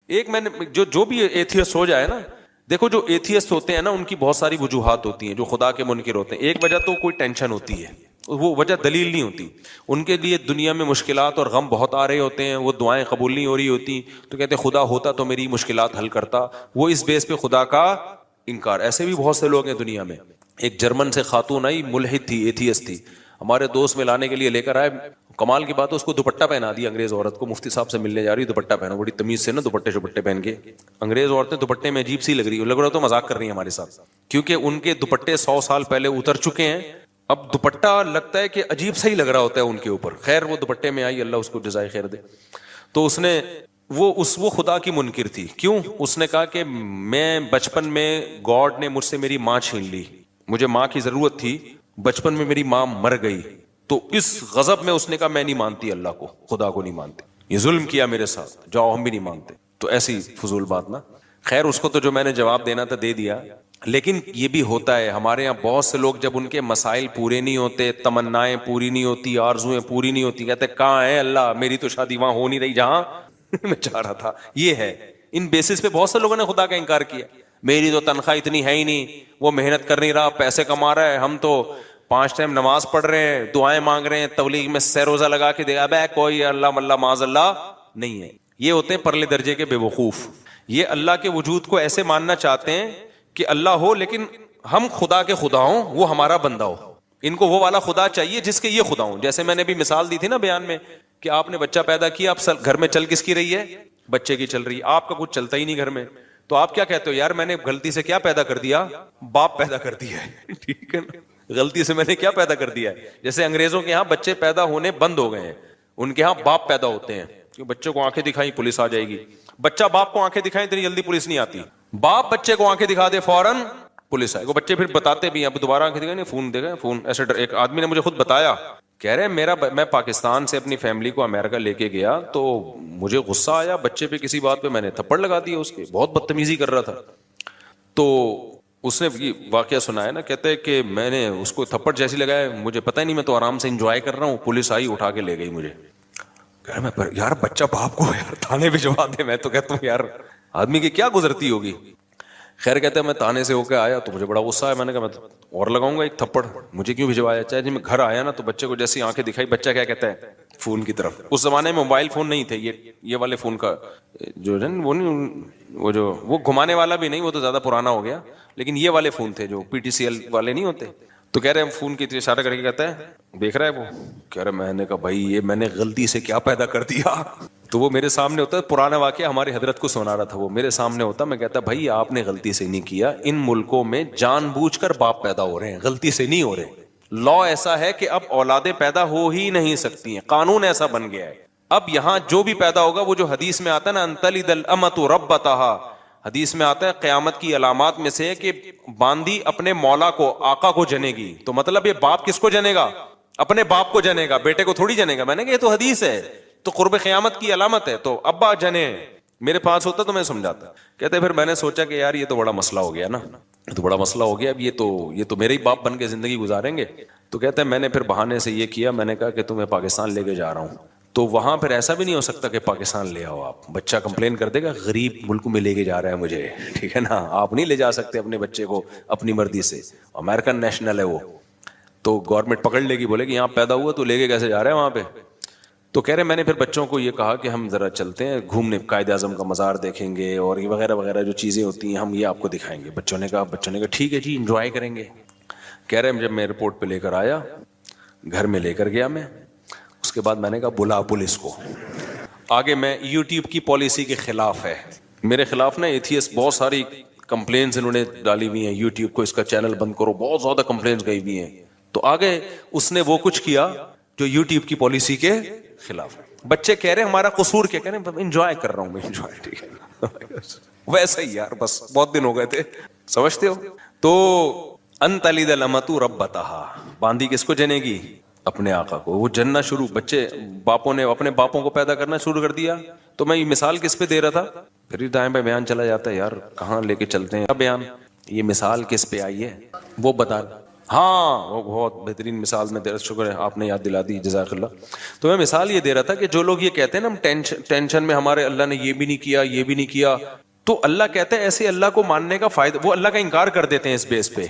ایک میں نے جو بھی ایتھیسٹ ہو جائے نا، دیکھو جو ایتھیسٹ ہوتے ہیں نا ان کی بہت ساری وجوہات ہوتی ہیں، جو خدا کے منکر ہوتے ہیں. ایک وجہ تو کوئی ٹینشن ہوتی ہے، وہ وجہ دلیل نہیں ہوتی. ان کے لیے دنیا میں مشکلات اور غم بہت آ رہے ہوتے ہیں، وہ دعائیں قبول نہیں ہو رہی ہوتی، تو کہتے ہیں خدا ہوتا تو میری مشکلات حل کرتا. وہ اس بیس پہ خدا کا انکار. ایسے بھی بہت سے لوگ ہیں دنیا میں. ایک جرمن سے خاتون آئی، ملحد تھی، ایتھیسٹ تھی، ہمارے دوست میں لانے کے لیے لے کر آئے. کمال کی بات ہے اس کو دوپٹہ پہنا دیا انگریز عورت کو. مفتی صاحب سے ملنے جا رہی، دوپٹہ پہنا، بڑی تمیز سے نا دوپٹے پہن کے. انگریز عورتیں دوپٹے میں عجیب سی لگ رہی ہے، لگ رہا تو مذاق کر رہی ہیں ہمارے ساتھ، کیونکہ ان کے دوپٹے 100 سال پہلے اتر چکے ہیں. اب دوپٹہ لگتا ہے کہ عجیب سا ہی لگ رہا ہوتا ہے ان کے اوپر. خیر وہ دوپٹے میں آئی، اللہ اس کو جزائے خیر دے. تو اس نے وہ خدا کی منکر تھی. کیوں؟ اس نے کہا کہ میں بچپن میں گاڈ نے مجھ سے میری ماں چھین لی، مجھے ماں کی ضرورت تھی، بچپن میں میری ماں مر گئی. تو اس غضب میں اس نے کہا میں نہیں مانتی اللہ کو، خدا کو نہیں مانتی، یہ ظلم کیا میرے ساتھ، جاؤ ہم بھی نہیں مانتے. تو ایسی فضول بات نا. خیر اس کو تو جو میں نے جواب دینا تھا دے دیا. لیکن یہ بھی ہوتا ہے ہمارے یہاں بہت سے لوگ جب ان کے مسائل پورے نہیں ہوتے، تمنائیں پوری نہیں ہوتی، آرزویں پوری نہیں ہوتی، کہتے کہاں ہے اللہ، میری تو شادی وہاں ہو نہیں رہی جہاں میں چاہ رہا تھا. یہ ہے، ان بیسس پہ بہت سے لوگوں نے خدا کا انکار کیا. میری تو تنخواہ اتنی ہے ہی نہیں، وہ محنت کر نہیں رہا، پیسے کما رہا ہے، ہم تو 5 ٹائم نماز پڑھ رہے ہیں، دعائیں مانگ رہے ہیں، تبلیغ میں سہ روزہ لگا کے دے گا، بے کوئی اللہ ملہ معاذ اللہ نہیں ہے. یہ ہوتے ہیں پرلے درجے کے بے وقوف. یہ اللہ کے وجود کو ایسے ماننا چاہتے ہیں کہ اللہ ہو لیکن ہم خدا کے خدا ہوں، وہ ہمارا بندہ ہو. ان کو وہ والا خدا چاہیے جس کے یہ خدا ہوں. جیسے میں نے بھی مثال دی تھی نا بیان میں کہ آپ نے بچہ پیدا کیا، اب گھر میں چل کس کی رہی ہے؟ بچے کی چل رہی ہے. آپ کا کچھ چلتا ہی نہیں گھر میں، تو آپ کیا کہتے ہو؟ یار میں نے غلطی سے کیا پیدا کر دیا؟ باپ پیدا کر دیا ہے. ٹھیک ہے نا، غلطی سے میں نے کیا پیدا کر دیا ہے. جیسے انگریزوں کے ہاں بچے پیدا ہونے بند ہو گئے ہیں، ان کے ہاں باپ پیدا ہوتے ہیں. بچوں کو آنکھیں دکھائی پولیس آ جائے گی. بچہ باپ کو آنکھیں دکھائیں اتنی جلدی پولیس نہیں آتی. باپ بچے کو آنکھیں دکھا دے فوراً پولیس آئے. وہ بچے پھر بتاتے بھی ہیں، اب دوبارہ آنکھیں دکھائیں فون دے گا فون. ایسے ایک آدمی نے مجھے خود بتایا، کہہ رہے میں پاکستان سے اپنی فیملی کو امریکہ لے کے گیا تو مجھے غصہ آیا بچے پہ، کسی بات پہ میں نے تھپڑ لگا دیا اس کے، بہت بدتمیزی کر رہا تھا. تو اس نے یہ واقعہ سنایا نا، کہتے ہیں کہ میں نے اس کو تھپڑ جیسی لگایا، مجھے پتہ ہی نہیں، میں تو آرام سے انجوائے کر رہا ہوں، پولیس آئی اٹھا کے لے گئی مجھے. یار بچہ باپ کو یار تانے بھجوا دے. میں تو کہتا ہوں یار آدمی کی کیا گزرتی ہوگی. خیر کہتے ہیں میں تانے سے ہو کے آیا تو مجھے بڑا غصہ آیا. میں نے کہا میں اور لگاؤں گا ایک تھپڑ، مجھے کیوں بھجوایا. چاہے جی میں گھر آیا نا تو بچے کو جیسی آنکھیں دکھائی، بچہ کیا کہتا ہے؟ فون کی طرف. اس زمانے میں موبائل فون نہیں تھے، یہ والے فون کا جو وہ نہیں، وہ گھمانے والا بھی نہیں، وہ تو زیادہ پرانا ہو گیا، لیکن یہ والے فون تھے جو پی ٹی سی ایل والے نہیں ہوتے. تو کہہ رہے ہیں فون کی اشارہ کر کے کہتا ہے دیکھ رہا ہے وہ. کہہ رہے میں نے کہا بھائی یہ میں نے غلطی سے کیا پیدا کر دیا. تو وہ میرے سامنے ہوتا ہے، پرانا واقعہ ہماری حضرت کو سنا رہا تھا، وہ میرے سامنے ہوتا. میں کہتا بھائی آپ نے غلطی سے نہیں کیا، ان ملکوں میں جان بوجھ کر باپ پیدا ہو رہے ہیں، غلطی سے نہیں ہو رہے. لا ایسا ہے کہ اب اولادیں پیدا ہو ہی نہیں سکتی ہیں، قانون ایسا بن گیا ہے. اب یہاں جو بھی پیدا ہوگا، وہ جو حدیث میں آتا ہے نا انتلد الامۃ ربتہا، حدیث میں آتا ہے قیامت کی علامات میں سے کہ باندی اپنے مولا کو، آقا کو جنے گی. تو مطلب یہ باپ کس کو جنے گا؟ اپنے باپ کو جنے گا، بیٹے کو تھوڑی جنے گا. میں نے کہا یہ تو حدیث ہے، تو قرب قیامت کی علامت ہے. تو ابا جنے. میرے پاس ہوتا تو میں سمجھاتا. کہتے پھر میں نے سوچا کہ یار یہ تو بڑا مسئلہ ہو گیا نا، یہ تو بڑا مسئلہ ہو گیا. اب یہ تو میرے ہی باپ بن کے زندگی گزاریں گے. تو کہتے ہیں میں نے پھر بہانے سے یہ کیا، میں نے کہا کہ تمہیں پاکستان لے کے جا رہا ہوں. تو وہاں پھر ایسا بھی نہیں ہو سکتا کہ پاکستان لے آؤ آپ، بچہ کمپلین کر دے گا غریب ملک میں لے کے جا رہا ہے مجھے. ٹھیک ہے نا، آپ نہیں لے جا سکتے اپنے بچے کو اپنی مرضی سے. امریکن نیشنل ہے وہ، تو گورنمنٹ پکڑ لے گی، بولے کہ یہاں پیدا ہوا تو لے کے کیسے جا رہے ہیں وہاں پہ. تو کہہ رہے میں نے پھر بچوں کو یہ کہا کہ ہم ذرا چلتے ہیں گھومنے، قائد اعظم کا مزار دیکھیں گے اور یہ وغیرہ وغیرہ جو چیزیں ہوتی ہیں ہم یہ آپ کو دکھائیں گے. بچوں نے کہا ٹھیک ہے جی انجوائے کریں گے. کہہ رہے جب میں ایئرپورٹ پہ لے کر آیا، گھر میں لے کر گیا میں، اس کے بعد میں نے کہا بلا پولیس کو. آگے میں یوٹیوب کی پالیسی کے خلاف ہے، میرے خلاف نا ایتھیسٹ بہت ساری کمپلینز انہوں نے ڈالی ہوئی ہیں یوٹیوب کو، اس کا چینل بند کرو، بہت زیادہ کمپلینز گئی ہوئی ہیں. تو آگے اس نے وہ کچھ کیا جو یوٹیوب کی پالیسی کے خلاف ہے. بچے کہہ رہے ہیں ہمارا قصور کیا؟ کہہ رہے ہیں انجوائے کر رہا ہوں میں، انجوائے. ٹھیک ہے ویسا ہی یار، بس بہت دن ہو گئے تھے، سمجھتے ہو. تو انتلد الامۃ ربتہا، باندی کس کو جنے گی؟ اپنے آقا کو. وہ جننا شروع، بچے باپوں نے اپنے باپوں کو پیدا کرنا شروع کر دیا. تو میں یہ مثال کس پہ دے رہا تھا؟ پھر دائیں پہ بیان چلا جاتا ہے، یار کہاں لے کے چلتے ہیں بیان. یہ مثال کس پہ آئی ہے وہ بتا. ہاں وہ بہت بہترین مثال میں دے رہا، شکر ہے آپ نے یاد دلا دی، جزاک اللہ. تو میں مثال یہ دے رہا تھا کہ جو لوگ یہ کہتے ہیں نا ہم ٹینشن میں ہمارے اللہ نے یہ بھی نہیں کیا یہ بھی نہیں کیا، تو اللہ کہتا ہے ایسے اللہ کو ماننے کا فائدہ، وہ اللہ کا انکار کر دیتے ہیں اس بیس پہ،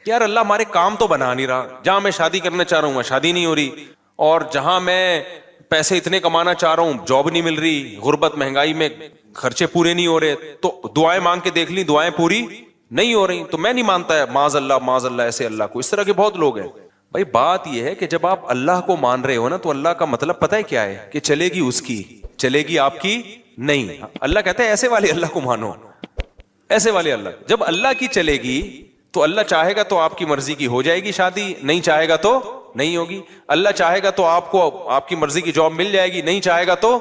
یار اللہ ہمارے کام تو بنا نہیں رہا، جہاں میں شادی کرنا چاہ رہا ہوں شادی نہیں ہو رہی، اور جہاں میں پیسے اتنے کمانا چاہ رہا ہوں جاب نہیں مل رہی، غربت مہنگائی میں خرچے پورے نہیں ہو رہے، تو دعائیں مانگ کے دیکھ لی دعائیں پوری نہیں ہو رہی، تو میں نہیں مانتا ہے معاذ اللہ ایسے اللہ کو. اس طرح کے بہت لوگ ہیں. بھائی بات یہ ہے کہ جب آپ اللہ کو مان رہے ہو نا تو اللہ کا مطلب پتہ ہے کیا ہے کہ چلے گی اس کی، چلے گی آپ کی نہیں. اللہ کہتا ہے ایسے والے اللہ کو مانو، ایسے والے اللہ. جب اللہ کی چلے گی تو اللہ چاہے گا تو آپ کی مرضی کی ہو جائے گی شادی، نہیں چاہے گا تو نہیں ہوگی. اللہ چاہے گا تو آپ کو آپ کی مرضی کی جاب مل جائے گی، نہیں چاہے گا تو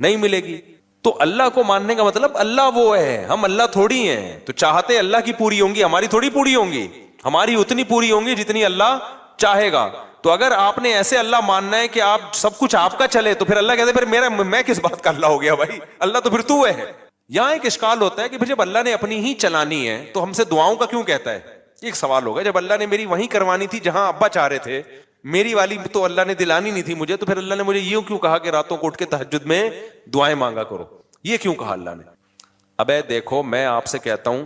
نہیں ملے گی. تو اللہ کو ماننے کا مطلب اللہ وہ ہے، ہم اللہ تھوڑی ہیں. تو چاہتے اللہ کی پوری ہوں گی، ہماری تھوڑی پوری ہوں گی، ہماری اتنی پوری ہوں گی جتنی اللہ چاہے گا. تو اگر آپ نے ایسے اللہ ماننا ہے کہ آپ سب کچھ آپ کا چلے تو پھر اللہ کہتے ہیں پھر میں کس بات کا اللہ ہو گیا بھائی، اللہ تو پھر تو ہے. یہاں ایک اشکال ہوتا ہے کہ جب اللہ نے اپنی ہی چلانی ہے تو ہم سے دعاؤں کا کیوں کہتا ہے. ایک سوال ہوگا، جب اللہ نے میری وہیں کروانی تھی جہاں ابا چاہ رہے تھے، میری والی تو اللہ نے دلانی نہیں تھی مجھے، تو پھر اللہ نے مجھے یوں کیوں کہا کہ راتوں کو اٹھ کے تہجد میں دعائیں مانگا کرو؟ یہ کیوں کہا اللہ نے؟ ابے دیکھو میں آپ سے کہتا ہوں،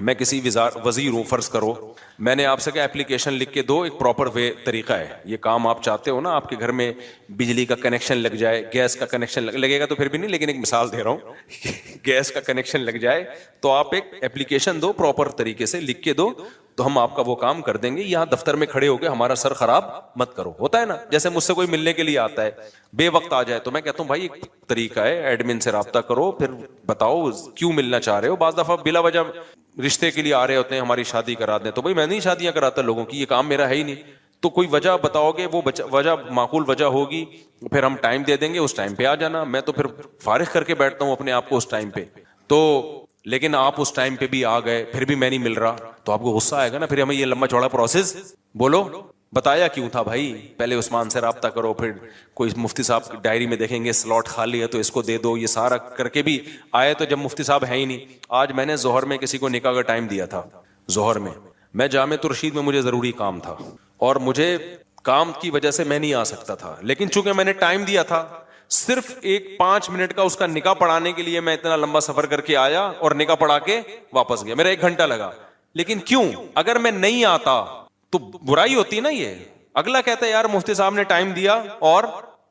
میں کسی وزیر ہوں فرض کرو، میں نے آپ سے کہا اپلیکیشن لکھ کے دو، ایک پراپر وے طریقہ ہے یہ کام آپ چاہتے ہو نا، آپ کے گھر میں بجلی کا کنیکشن لگ جائے، گیس کا کنیکشن لگے گا تو پھر بھی نہیں، لیکن ایک مثال دے رہا ہوں گیس کا کنیکشن لگ جائے تو آپ ایک اپلیکیشن دو پراپر طریقے سے لکھ کے دو تو ہم آپ کا وہ کام کر دیں گے. یہاں دفتر میں کھڑے ہو کے ہمارا سر خراب مت کرو. ہوتا ہے نا، جیسے مجھ سے کوئی ملنے کے لیے آتا ہے بے وقت آ جائے تو میں کہتا ہوں بھائی ایک طریقہ ہے، ایڈمن سے رابطہ کرو، پھر بتاؤ کیوں ملنا چاہ رہے ہو. بعض دفعہ بلا وجہ رشتے کے لیے آ رہے ہوتے ہیں، ہماری شادی کرا دیں، تو بھائی میں نہیں شادیاں کراتا لوگوں کی، یہ کام میرا ہے ہی نہیں. تو کوئی وجہ بتاؤ گے، وہ وجہ معقول وجہ ہوگی، پھر ہم ٹائم دے دیں گے، اس ٹائم پہ آ جانا. میں تو پھر فارغ کر کے بیٹھتا ہوں اپنے آپ کو اس ٹائم پہ. تو لیکن آپ اس ٹائم پہ بھی آ گئے پھر بھی میں نہیں مل رہا تو آپ کو غصہ آئے گا نا. پھر ہمیں یہ لمبا چوڑا پروسیس بولو بتایا کیوں تھا بھائی، پہلے عثمان سے رابطہ کرو، پھر کوئی مفتی صاحب کی ڈائری میں دیکھیں گے سلاٹ خالی ہے تو اس کو دے دو، یہ سارا کر کے بھی آئے تو جب مفتی صاحب ہے ہی نہیں. آج میں نے ظہر میں کسی کو نکاح کا ٹائم دیا تھا، ظہر میں جامع الرشید میں مجھے ضروری کام تھا اور مجھے کام کی وجہ سے میں نہیں آ سکتا تھا، لیکن چونکہ میں نے ٹائم دیا تھا صرف ایک 5 منٹ کا اس کا نکاح پڑھانے کے لیے میں اتنا لمبا سفر کر کے آیا اور نکاح پڑھا کے واپس گیا. میرا 1 گھنٹہ لگا. لیکن کیوں؟ اگر میں نہیں آتا تو برائی ہوتی نا. یہ اگلا کہتا ہے یار مفتی صاحب نے ٹائم دیا اور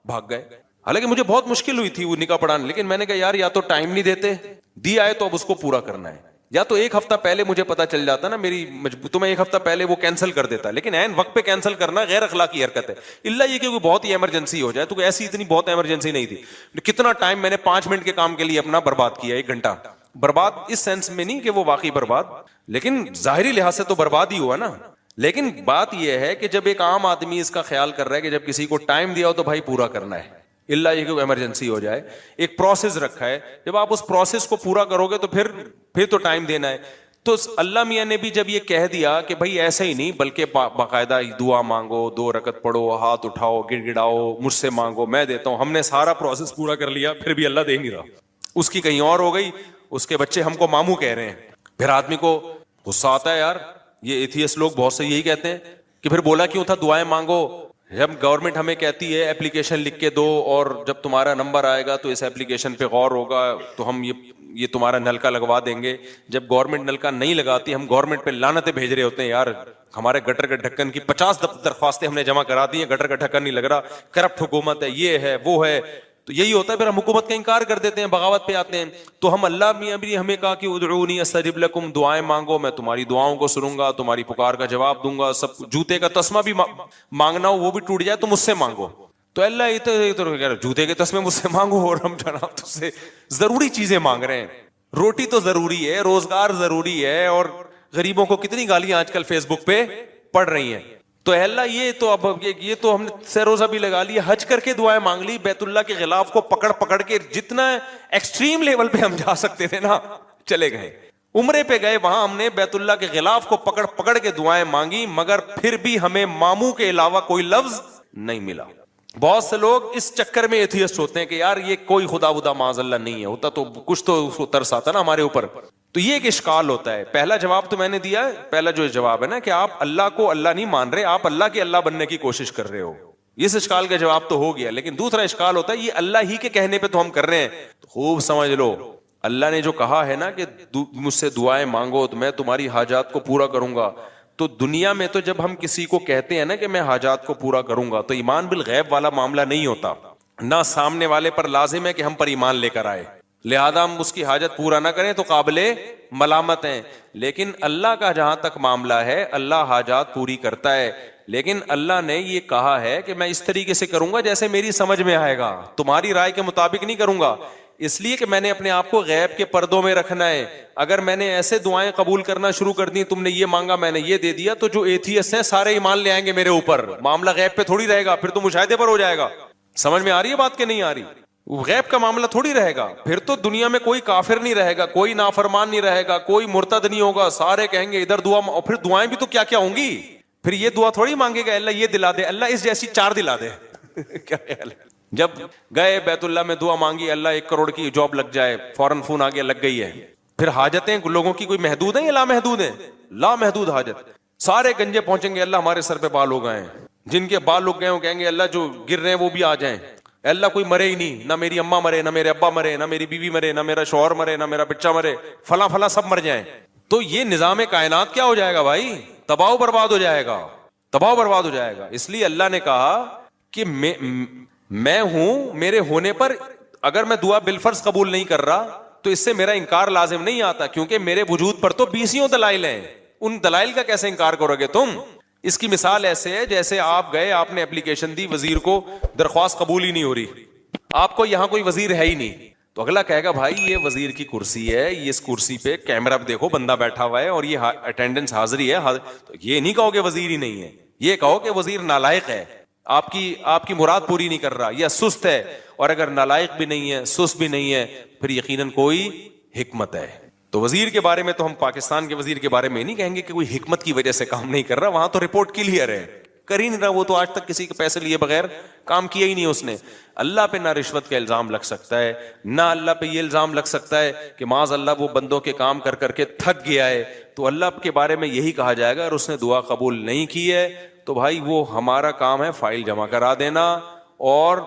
بھاگ گئے. حالانکہ مجھے بہت مشکل ہوئی تھی وہ نکاح پڑھانے، لیکن میں نے کہا یار یا تو ٹائم نہیں دیتے، دیا ہے تو اب اس کو پورا کرنا ہے، یا تو 1 ہفتہ پہلے مجھے پتا چل جاتا نا میری تو میں 1 ہفتہ پہلے وہ کینسل کر دیتا. لیکن عین وقت پہ کینسل کرنا غیر اخلاقی حرکت ہے، الا یہ کہ کوئی بہت ہی ایمرجنسی ہو جائے. تو ایسی اتنی بہت ایمرجنسی نہیں تھی. کتنا ٹائم میں نے 5 منٹ کے کام کے لیے اپنا برباد کیا، 1 گھنٹہ برباد. اس سینس میں نہیں کہ وہ واقعی برباد، لیکن ظاہری لحاظ سے تو برباد ہی ہوا نا. لیکن بات یہ ہے کہ جب ایک عام آدمی اس کا خیال کر رہا ہے کہ جب کسی کو ٹائم دیا ہو تو بھائی پورا کرنا ہے، اللہ یہ کہ ایمرجنسی ہو جائے. ایک پروسیس رکھا ہے، جب آپ اس پروسیس کو پورا کرو گے تو پھر تو ٹائم دینا ہے. تو اللہ میاں نے بھی جب یہ کہہ دیا کہ بھائی ایسے ہی نہیں بلکہ باقاعدہ دعا مانگو، 2 رکعت پڑھو، ہاتھ اٹھاؤ، گڑ گڑاؤ، مجھ سے مانگو میں دیتا ہوں. ہم نے سارا پروسیس پورا کر لیا پھر بھی اللہ دے نہیں رہا. اس کی کہیں اور ہو گئی، اس کے بچے ہم کو ماموں کہہ رہے ہیں. پھر آدمی کو غصہ آتا ہے. یار یہ ایتھیسٹ لوگ بہت سے یہی کہتے ہیں کہ پھر بولا کیوں تھا دعائیں مانگو، جب گورنمنٹ ہمیں کہتی ہے اپلیکیشن لکھ کے دو اور جب تمہارا نمبر آئے گا تو اس اپلیکیشن پہ غور ہوگا تو ہم یہ تمہارا نلکا لگوا دیں گے. جب گورنمنٹ نلکا نہیں لگاتی ہم گورنمنٹ پہ لعنتیں بھیج رہے ہوتے ہیں. یار ہمارے گٹر کے ڈھکن کی 50 درخواستیں ہم نے جمع کرا دی ہیں، گٹر کا ڈھکن نہیں لگ رہا، کرپٹ حکومت ہے، یہ ہے وہ ہے. تو یہی ہوتا ہے، پھر ہم حکومت کا انکار کر دیتے ہیں، بغاوت پہ آتے ہیں. تو ہم اللہ میاں بھی ہمیں کہا کہ ادعونی استجب لکم، دعائیں مانگو میں تمہاری دعاؤں کو سنوں گا، تمہاری پکار کا جواب دوں گا. سب جوتے کا تسمہ بھی مانگنا ہو وہ بھی ٹوٹ جائے تو مجھ سے مانگو. تو اللہ یہ تو جوتے کے تسمے مجھ سے مانگو اور ہم جناب تجھ سے ضروری چیزیں مانگ رہے ہیں. روٹی تو ضروری ہے، روزگار ضروری ہے، اور غریبوں کو کتنی گالیاں آج کل فیس بک پہ پڑ رہی ہیں. تو اللہ یہ تو اب یہ تو ہم نے سہ روزہ بھی لگا لیا، حج کر کے دعائیں مانگ لی، بیت اللہ کے غلاف کو پکڑ کے جتنا ایکسٹریم لیول پہ ہم جا سکتے تھے نا چلے گئے. عمرے پہ گئے، وہاں ہم نے بیت اللہ کے غلاف کو پکڑ کے دعائیں مانگی، مگر پھر بھی ہمیں ماموں کے علاوہ کوئی لفظ نہیں ملا. بہت سے لوگ اس چکر میں ایتھیسٹ ہوتے ہیں کہ یار یہ کوئی خدا ودا معاذ اللہ نہیں ہے، ہوتا تو کچھ تو ترس آتا نا ہمارے اوپر تو یہ ایک اشکال ہوتا ہے. پہلا جواب تو میں نے دیا, پہلا جو جواب ہے نا کہ آپ اللہ کو اللہ نہیں مان رہے, آپ اللہ کے اللہ بننے کی کوشش کر رہے ہو, اس اشکال کا جواب تو ہو گیا. لیکن دوسرا اشکال ہوتا ہے یہ اللہ ہی کے کہنے پہ تو ہم کر رہے ہیں. تو خوب سمجھ لو, اللہ نے جو کہا ہے نا کہ مجھ سے دعائیں مانگو تو میں تمہاری حاجات کو پورا کروں گا, تو دنیا میں تو جب ہم کسی کو کہتے ہیں نا کہ میں حاجات کو پورا کروں گا, تو ایمان بالغیب والا معاملہ نہیں ہوتا. نہ سامنے والے پر لازم ہے کہ ہم پر ایمان لے کر آئے, لہذا ہم اس کی حاجت پورا نہ کریں تو قابل ملامت ہیں. لیکن اللہ کا جہاں تک معاملہ ہے, اللہ حاجات پوری کرتا ہے, لیکن اللہ نے یہ کہا ہے کہ میں اس طریقے سے کروں گا جیسے میری سمجھ میں آئے گا, تمہاری رائے کے مطابق نہیں کروں گا, اس لیے کہ میں نے اپنے آپ کو غیب کے پردوں میں رکھنا ہے. اگر میں نے ایسے دعائیں قبول کرنا شروع کر دی, تم نے یہ مانگا میں نے یہ دے دیا, تو جو ایتھیسٹ ہیں سارے ایمان لے آئیں گے میرے اوپر, معاملہ غیب پہ تھوڑی رہے گا, پھر تو مشاہدے پر ہو جائے گا. سمجھ میں آ رہی ہے بات کہ نہیں آ رہی؟ غیب کا معاملہ تھوڑی رہے گا, پھر تو دنیا میں کوئی کافر نہیں رہے گا, کوئی نافرمان نہیں رہے گا, کوئی مرتد نہیں ہوگا, سارے کہیں گے ادھر دعا, اور پھر دعائیں بھی تو کیا کیا ہوں گی. پھر یہ دعا تھوڑی مانگے گا اللہ یہ دلا دے, اللہ اس جیسی 4 دلا دے. کیا خیال ہے؟ جب گئے بیت اللہ میں دعا مانگی اللہ 1 کروڑ کی جاب لگ جائے, فوراً فون آ گیا لگ گئی ہے. پھر حاجتیں لوگوں کی کوئی محدود ہیں یا لامحدود ہیں؟ لامحدود حاجت. سارے گنجے پہنچیں گے اللہ ہمارے سر پہ بال ہو گئے ہیں, جن کے بال لگ گئے وہ کہیں گے اللہ جو گر رہے ہیں وہ بھی آ جائیں. اللہ کوئی مرے ہی نہیں, نہ میری اماں مرے, نہ میرے ابا مرے, نہ میری بیوی مرے, نہ میرا شوہر مرے, نہ میرا بچہ مرے, فلاں فلاں سب مر جائیں. تو یہ نظام کائنات کیا ہو جائے گا بھائی؟ تباہ و برباد ہو جائے گا, تباہ و برباد ہو جائے گا. اس لیے اللہ نے کہا کہ میں ہوں, میرے ہونے پر اگر میں دعا بالفرض قبول نہیں کر رہا تو اس سے میرا انکار لازم نہیں آتا, کیونکہ میرے وجود پر تو 20 دلائل ہیں. ان دلائل کا کیسے انکار کرو گے تم؟ اس کی مثال ایسے ہے جیسے آپ گئے, آپ نے اپلیکیشن دی, وزیر کو درخواست قبول ہی نہیں ہو رہی, آپ کو یہاں کوئی وزیر ہے ہی نہیں, تو اگلا کہے گا بھائی یہ وزیر کی کرسی ہے, یہ اس کرسی پہ کیمرہ دیکھو بندہ بیٹھا ہوا ہے اور یہ اٹینڈنس حاضری ہے, تو یہ نہیں کہو کہ وزیر ہی نہیں ہے, یہ کہو کہ وزیر نالائق ہے, آپ کی مراد پوری نہیں کر رہا, یا سست ہے. اور اگر نالائق بھی نہیں ہے, سست بھی نہیں ہے, پھر یقیناً کوئی حکمت ہے. تو وزیر کے بارے میں تو ہم پاکستان کے وزیر کے بارے میں نہیں کہیں گے کہ کوئی حکمت کی وجہ سے کام نہیں کر رہا, وہاں تو رپورٹ کلیئر ہے, کر ہی نہیں رہا, وہ تو آج تک کسی کے پیسے لیے بغیر کام کیا ہی نہیں اس نے. اللہ پہ نہ رشوت کا الزام لگ سکتا ہے, نہ اللہ پہ یہ الزام لگ سکتا ہے کہ معاذ اللہ وہ بندوں کے کام کر کر کے تھک گیا ہے, تو اللہ کے بارے میں یہی کہا جائے گا. اور اس نے دعا قبول نہیں کی ہے تو بھائی وہ ہمارا کام ہے فائل جمع کرا دینا, اور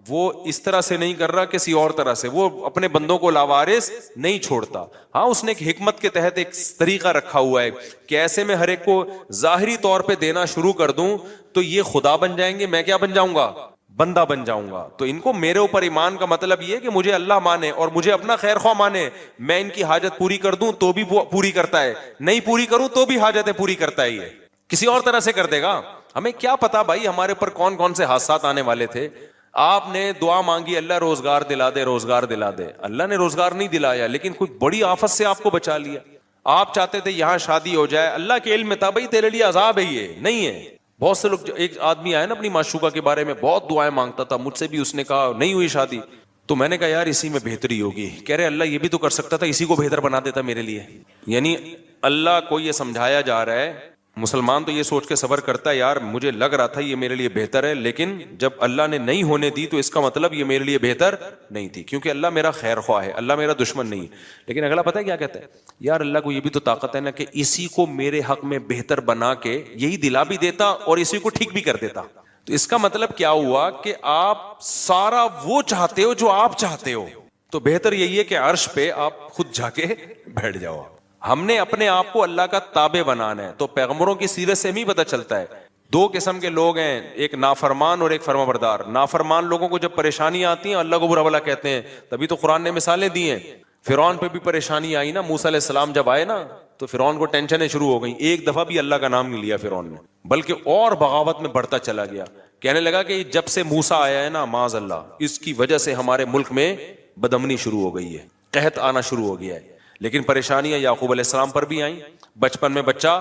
وہ اس طرح سے نہیں کر رہا, کسی اور طرح سے, وہ اپنے بندوں کو لاوارث نہیں چھوڑتا. ہاں اس نے ایک حکمت کے تحت ایک طریقہ رکھا ہوا ہے کہ ایسے میں ہر ایک کو ظاہری طور پہ دینا شروع کر دوں تو یہ خدا بن جائیں گے, میں کیا بن جاؤں گا؟ بندہ بن جاؤں گا. تو ان کو میرے اوپر ایمان کا مطلب یہ ہے کہ مجھے اللہ مانے اور مجھے اپنا خیر خواہ مانے, میں ان کی حاجت پوری کر دوں تو بھی وہ پوری کرتا ہے, نہیں پوری کروں تو بھی حاجتیں پوری کرتا ہے, یہ کسی اور طرح سے کر دے گا. ہمیں کیا پتا بھائی ہمارے اوپر کون کون سے حادثات آنے والے تھے. آپ نے دعا مانگی اللہ روزگار دلا دے, روزگار دلا دے, اللہ نے روزگار نہیں دلایا لیکن کوئی بڑی آفت سے آپ کو بچا لیا. آپ چاہتے تھے یہاں شادی ہو جائے, اللہ کے علم میں تھا بھائی تیرے لیے عذاب ہے, یہ نہیں ہے. بہت سے لوگ, ایک آدمی آیا نا اپنی معشوقہ کے بارے میں بہت دعائیں مانگتا تھا, مجھ سے بھی اس نے کہا نہیں ہوئی شادی, تو میں نے کہا یار اسی میں بہتری ہوگی. کہہ رہے اللہ یہ بھی تو کر سکتا تھا, اسی کو بہتر بنا دیتا میرے لیے. یعنی اللہ کو یہ سمجھایا جا رہا ہے, مسلمان تو یہ سوچ کے صبر کرتا ہے یار مجھے لگ رہا تھا یہ میرے لیے بہتر ہے, لیکن جب اللہ نے نہیں ہونے دی تو اس کا مطلب یہ میرے لیے بہتر نہیں تھی, کیونکہ اللہ میرا خیر خواہ ہے, اللہ میرا دشمن نہیں. لیکن اگلا پتہ ہے کیا کہتا ہے, یار اللہ کو یہ بھی تو طاقت ہے نا کہ اسی کو میرے حق میں بہتر بنا کے یہی دلا بھی دیتا اور اسی کو ٹھیک بھی کر دیتا. تو اس کا مطلب کیا ہوا کہ آپ سارا وہ چاہتے ہو جو آپ چاہتے ہو, تو بہتر یہی ہے کہ عرش پہ آپ خود جا کے بیٹھ جاؤ. ہم نے اپنے آپ کو اللہ کا تابع بنانا ہے. تو پیغمبروں کی سیرت سے ہمیں پتہ چلتا ہے 2 قسم کے لوگ ہیں, ایک نافرمان اور ایک فرما بردار. نافرمان لوگوں کو جب پریشانی آتی ہیں اللہ کو برا بھلا کہتے ہیں, تبھی تو قرآن نے مثالیں دی ہیں. فرعون پہ بھی پریشانی آئی نا, موسیٰ علیہ السلام جب آئے نا تو فرعون کو ٹینشنیں شروع ہو گئیں, ایک دفعہ بھی اللہ کا نام نہیں لیا فرعون نے, بلکہ اور بغاوت میں بڑھتا چلا گیا. کہنے لگا کہ جب سے موسیٰ آیا ہے نا معاذ اللہ, اس کی وجہ سے ہمارے ملک میں بدامنی شروع ہو گئی ہے, قحط آنا شروع ہو گیا ہے. لیکن پریشانیاں یعقوب علیہ السلام پر بھی آئیں. بچپن میں بچہ